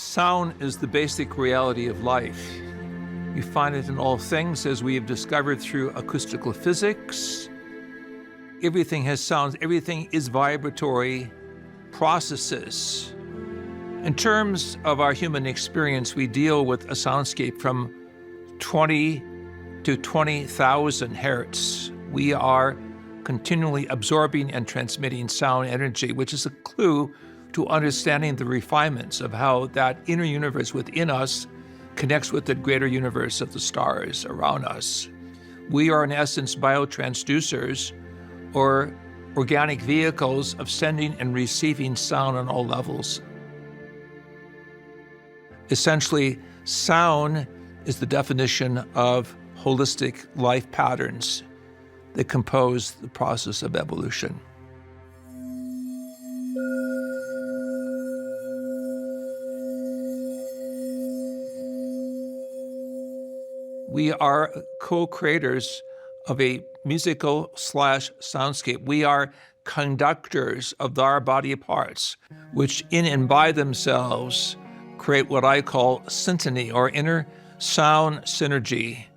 Sound is the basic reality of life. You find it in all things, as we have discovered through acoustical physics. Everything has sounds, everything is vibratory processes. In terms of our human experience, we deal with a soundscape from 20 to 20,000 hertz. We are continually absorbing and transmitting sound energy, which is a clue to understanding the refinements of how that inner universe within us connects with the greater universe of the stars around us. We are, in essence, biotransducers, or organic vehicles of sending and receiving sound on all levels. Essentially, sound is the definition of holistic life patterns that compose the process of evolution. We are co-creators of a musical/soundscape. We are conductors of our body parts, which in and by themselves create what I call syntony, or inner sound synergy.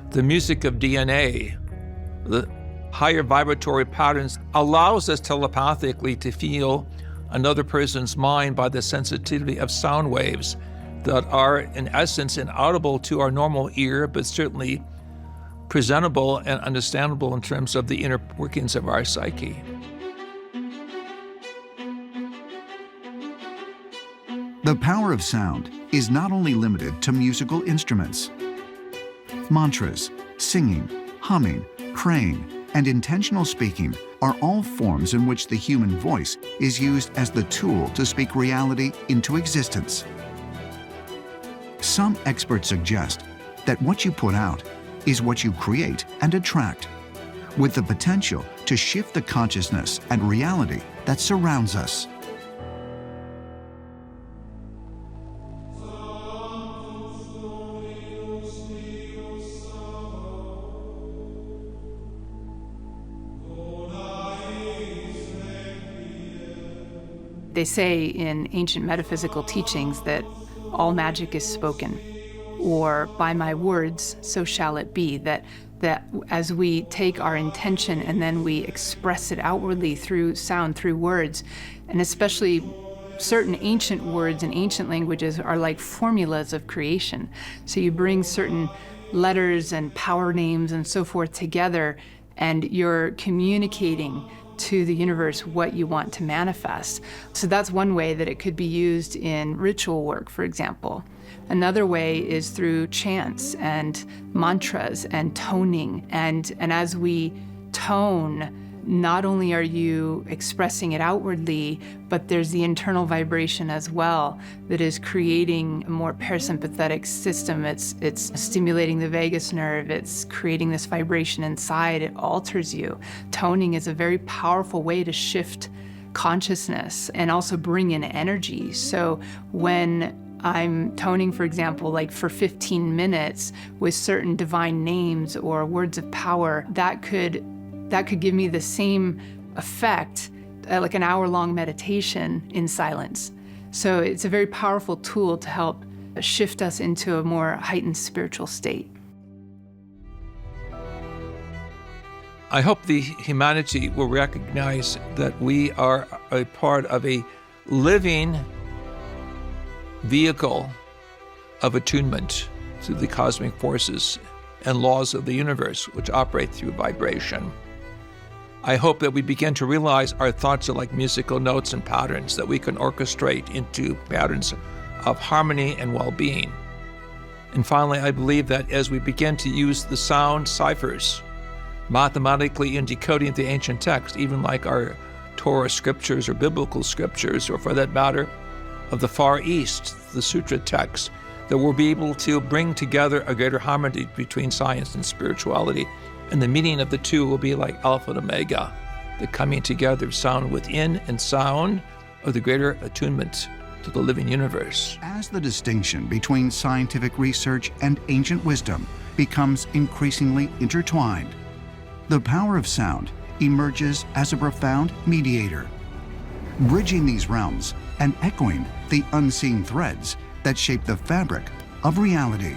The music of DNA, the higher vibratory patterns, allows us telepathically to feel another person's mind by the sensitivity of sound waves that are, in essence, inaudible to our normal ear, but certainly presentable and understandable in terms of the inner workings of our psyche. The power of sound is not only limited to musical instruments. Mantras, singing, humming, praying, and intentional speaking are all forms in which the human voice is used as the tool to speak reality into existence. Some experts suggest that what you put out is what you create and attract, with the potential to shift the consciousness and reality that surrounds us. They say in ancient metaphysical teachings that all magic is spoken, or by my words, so shall it be, that as we take our intention and then we express it outwardly through sound, through words, and especially certain ancient words and ancient languages are like formulas of creation. So you bring certain letters and power names and so forth together, and you're communicating to the universe what you want to manifest. So that's one way that it could be used in ritual work, for example. Another way is through chants and mantras and toning. And as we tone, not only are you expressing it outwardly, but there's the internal vibration as well that is creating a more parasympathetic system. It's stimulating the vagus nerve. It's creating this vibration inside. It alters you. Toning is a very powerful way to shift consciousness and also bring in energy. So when I'm toning, for example, like for 15 minutes with certain divine names or words of power, that could give me the same effect, like an hour-long meditation in silence. So it's a very powerful tool to help shift us into a more heightened spiritual state. I hope the humanity will recognize that we are a part of a living vehicle of attunement to the cosmic forces and laws of the universe, which operate through vibration. I hope that we begin to realize our thoughts are like musical notes and patterns that we can orchestrate into patterns of harmony and well-being. And finally, I believe that as we begin to use the sound ciphers, mathematically in decoding the ancient text, even like our Torah scriptures or biblical scriptures, or for that matter, of the Far East, the sutra texts, that we'll be able to bring together a greater harmony between science and spirituality. And the meaning of the two will be like Alpha and Omega, the coming together of sound within and sound of the greater attunement to the living universe. As the distinction between scientific research and ancient wisdom becomes increasingly intertwined, the power of sound emerges as a profound mediator. bridging these realms and echoing the unseen threads that shape the fabric of reality.